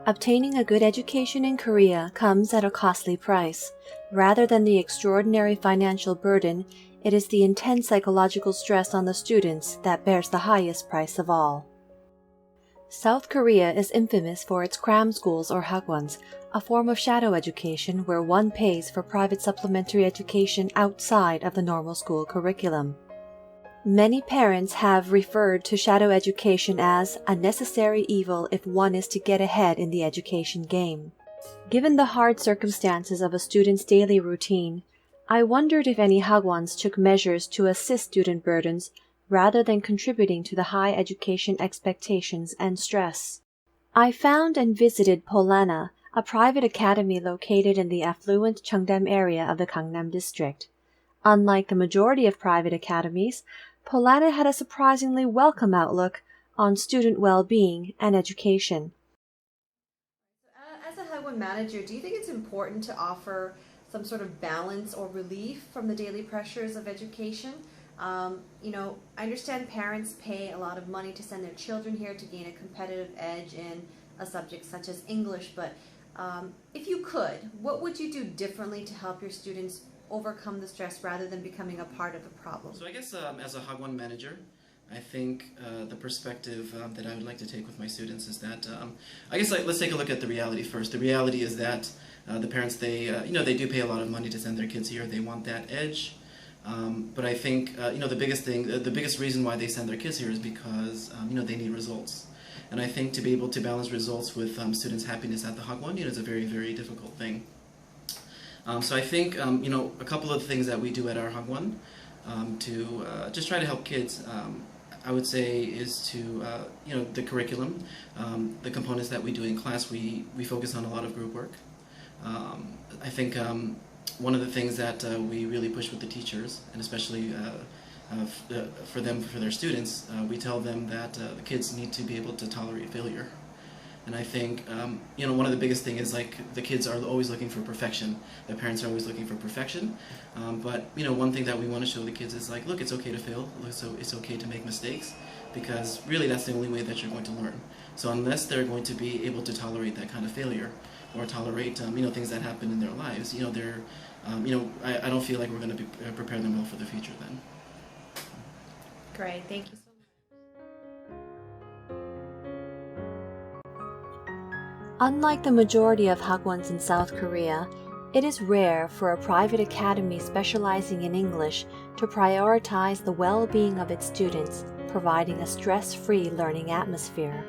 Obtaining a good education in Korea comes at a costly price. Rather than the extraordinary financial burden, it is the intense psychological stress on the students that bears the highest price of all. South Korea is infamous for its cram schools or hagwons, a form of shadow education where one pays for private supplementary education outside of the normal school curriculum. Many parents have referred to shadow education as a necessary evil if one is to get ahead in the education game. Given the hard circumstances of a student's daily routine, I wondered if any hagwons took measures to assist student burdens rather than contributing to the high education expectations and stress. I found and visited Polana, a private academy located in the affluent Cheongdam area of the Gangnam district. Unlike the majority of private academies, Polana had a surprisingly welcome outlook on student well-being and education. As a hagwon manager, do you think it's important to offer some sort of balance or relief from the daily pressures of education? I understand parents pay a lot of money to send their children here to gain a competitive edge in a subject such as English, but if you could, what would you do differently to help your students overcome the stress rather than becoming a part of the problem? So I guess as a hagwon manager, I think the perspective that I would like to take with my students is that let's take a look at the reality first. The reality is that the parents, they do pay a lot of money to send their kids here. They want that edge. But I think the biggest reason why they send their kids here is because they need results, and I think to be able to balance results with students' happiness at the hagwon is a very, very difficult thing. So I think a couple of things that we do at our hagwon to just try to help kids, I would say, is to the curriculum, the components that we do in class. We focus on a lot of group work. I think one of the things that we really push with the teachers, and especially for their students, we tell them that the kids need to be able to tolerate failure. And I think one of the biggest things is the kids are always looking for perfection. The parents are always looking for perfection. But one thing that we want to show the kids is look, it's okay to fail. So it's okay to make mistakes, because really that's the only way that you're going to learn. So unless they're going to be able to tolerate that kind of failure, or tolerate things that happen in their lives, I don't feel like we're going to prepare them well for the future then. Great, thank you so much. Unlike the majority of hagwons in South Korea, it is rare for a private academy specializing in English to prioritize the well-being of its students, providing a stress-free learning atmosphere.